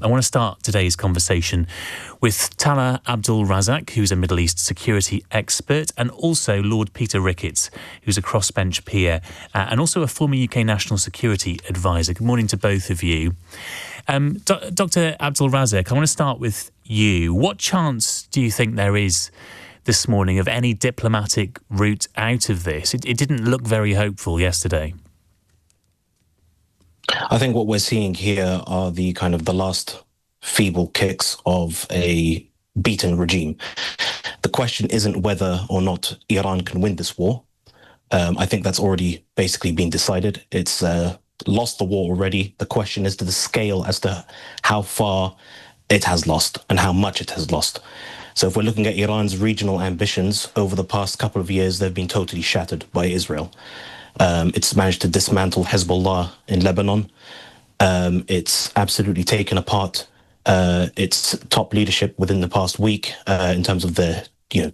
I want to start today's conversation with Tallha Abdulrazaq, who's a Middle East security expert, and also Lord Peter Ricketts, who's a crossbench peer and also a former UK National Security Advisor. Good morning to both of you. Dr. Abdulrazaq, I want to start with you. What chance do you think there is this morning of any diplomatic route out of this? It didn't look very hopeful yesterday. I think what we're seeing here are the last feeble kicks of a beaten regime. The question isn't whether or not Iran can win this war. I think that's already basically been decided. It's lost the war already. The question is to the scale as to how far it has lost and how much it has lost. So if we're looking at Iran's regional ambitions over the past couple of years, they've been totally shattered by Israel. It's managed to dismantle Hezbollah in Lebanon. It's absolutely taken apart its top leadership within the past week in terms of the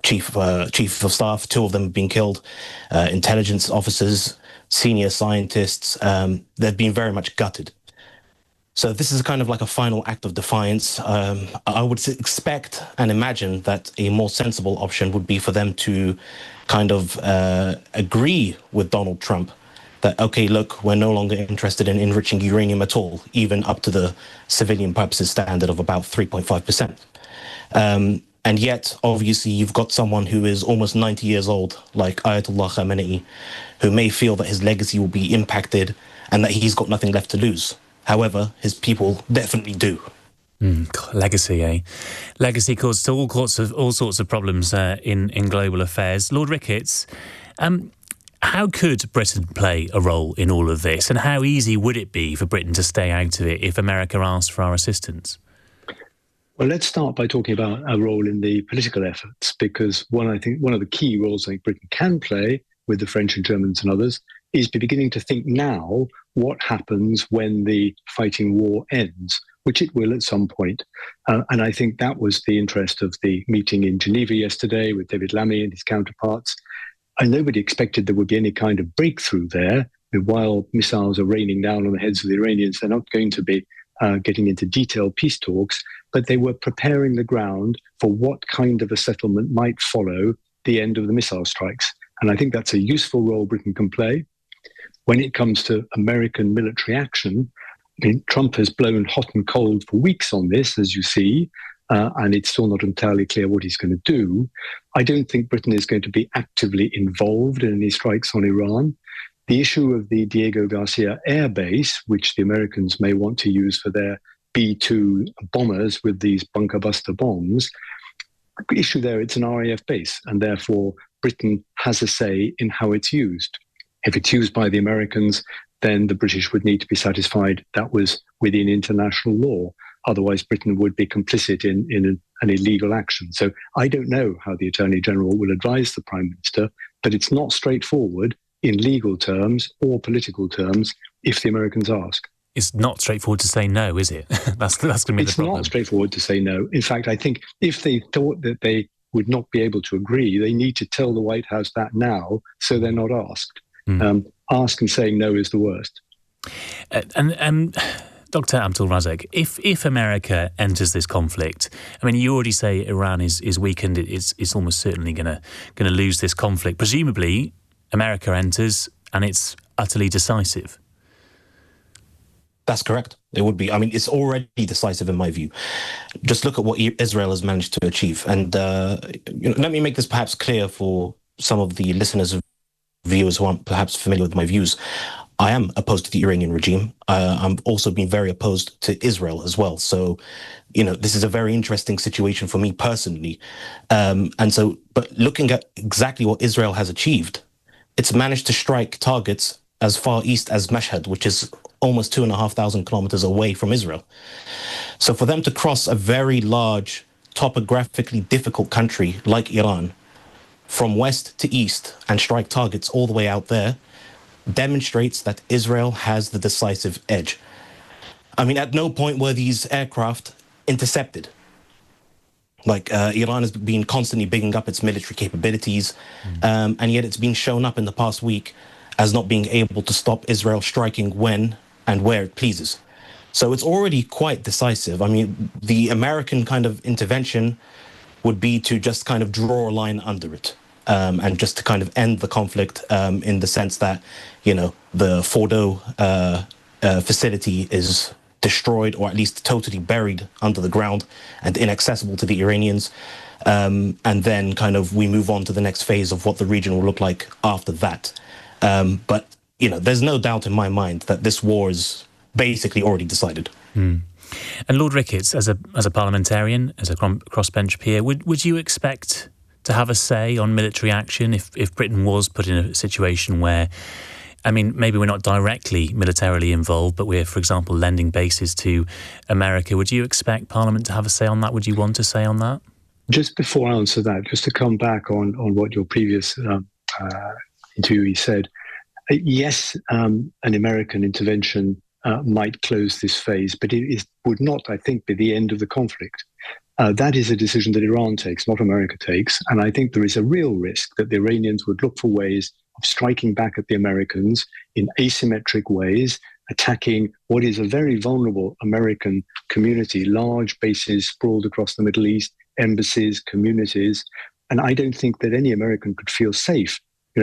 chief of staff. 2 of them have been killed. Intelligence officers, senior scientists, they've been very much gutted. So this is kind of like a final act of defiance. I would expect and imagine that a more sensible option would be for them to kind of agree with Donald Trump that, okay, look, we're no longer interested in enriching uranium at all, even up to the civilian purposes standard of about 3.5%. And yet, obviously, you've got someone who is almost 90 years old, like Ayatollah Khamenei, who may feel that his legacy will be impacted and that he's got nothing left to lose. However, his people definitely do. Legacy, eh? Legacy causes all sorts of problems in global affairs. Lord Ricketts, how could Britain play a role in all of this, and how easy would it be for Britain to stay out of it if America asked for our assistance? Well, let's start by talking about our role in the political efforts, because one of the key roles I think Britain can play with the French and Germans and others is beginning to think now what happens when the fighting war ends, which it will at some point. And I think that was the interest of the meeting in Geneva yesterday with David Lammy and his counterparts. And nobody expected there would be any kind of breakthrough there. While missiles are raining down on the heads of the Iranians, they're not going to be getting into detailed peace talks, but they were preparing the ground for what kind of a settlement might follow the end of the missile strikes. And I think that's a useful role Britain can play. When it comes to American military action, I mean, Trump has blown hot and cold for weeks on this, as you see, and it's still not entirely clear what he's going to do. I don't think Britain is going to be actively involved in any strikes on Iran. The issue of the Diego Garcia air base, which the Americans may want to use for their B-2 bombers with these bunker buster bombs, the issue there, it's an RAF base, and therefore Britain has a say in how it's used. If it's used by the Americans, then the British would need to be satisfied that was within international law. Otherwise, Britain would be complicit in an illegal action. So I don't know how the Attorney General will advise the Prime Minister, but it's not straightforward in legal terms or political terms if the Americans ask. It's not straightforward to say no, is it? that's going to be the problem. It's not straightforward to say no. In fact, I think if they thought that they would not be able to agree, they need to tell the White House that now so they're not asked. Ask and saying no is the worst. And Dr. Abdulrazaq, if America enters this conflict, I mean, you already say Iran is weakened. It's almost certainly going to lose this conflict. Presumably, America enters and it's utterly decisive. That's correct. It would be. I mean, it's already decisive in my view. Just look at what Israel has managed to achieve. And let me make this perhaps clear for some of the listeners, viewers who aren't perhaps familiar with my views. I am opposed to the Iranian regime. I'm also been very opposed to Israel as well. So, this is a very interesting situation for me personally. But looking at exactly what Israel has achieved, it's managed to strike targets as far east as Mashhad, which is almost 2,500 kilometers away from Israel. So for them to cross a very large, topographically difficult country like Iran from west to east and strike targets all the way out there demonstrates that Israel has the decisive edge. I mean, at no point were these aircraft intercepted. Iran has been constantly bigging up its military capabilities, and yet it's been shown up in the past week as not being able to stop Israel striking when and where it pleases. So it's already quite decisive. I mean, the American kind of intervention would be to just kind of draw a line under it, and just to kind of end the conflict, in the sense that, the Fordo facility is destroyed, or at least totally buried under the ground and inaccessible to the Iranians. And then kind of we move on to the next phase of what the region will look like after that. But, there's no doubt in my mind that this war is basically already decided. And Lord Ricketts, as a parliamentarian, as a crossbench peer, would you expect to have a say on military action if Britain was put in a situation where, I mean, maybe we're not directly militarily involved, but we're, for example, lending bases to America? Would you expect Parliament to have a say on that? Would you want to say on that? Just before I answer that, just to come back on what your previous interviewee said, yes, an American intervention might close this phase, but it would not, I think, be the end of the conflict. That is a decision that Iran takes, not America takes. And I think there is a real risk that the Iranians would look for ways of striking back at the Americans in asymmetric ways, attacking what is a very vulnerable American community, large bases sprawled across the Middle East, embassies, communities. And I don't think that any American could feel safe,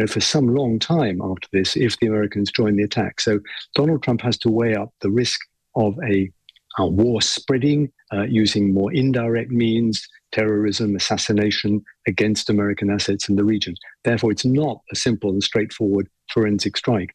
for some long time after this, if the Americans join the attack. So Donald Trump has to weigh up the risk of a war spreading using more indirect means, terrorism, assassination against American assets in the region. Therefore, it's not a simple and straightforward forensic strike.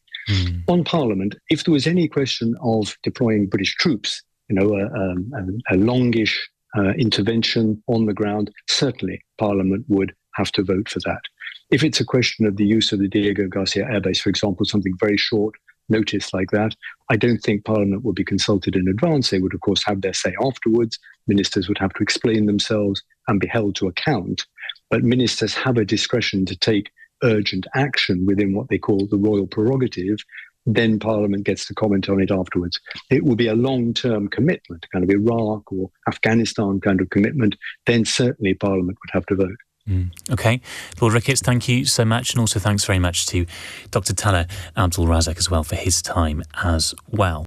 On Parliament, if there was any question of deploying British troops, a longish intervention on the ground, certainly Parliament would have to vote for that. If it's a question of the use of the Diego Garcia Air Base, for example, something very short notice like that, I don't think Parliament would be consulted in advance. They would, of course, have their say afterwards. Ministers would have to explain themselves and be held to account. But ministers have a discretion to take urgent action within what they call the royal prerogative. Then Parliament gets to comment on it afterwards. It will be a long-term commitment, kind of Iraq or Afghanistan kind of commitment. Then certainly Parliament would have to vote. Okay. Lord Ricketts, thank you so much. And also thanks very much to Dr. Tallha Abdulrazaq as well for his time as well.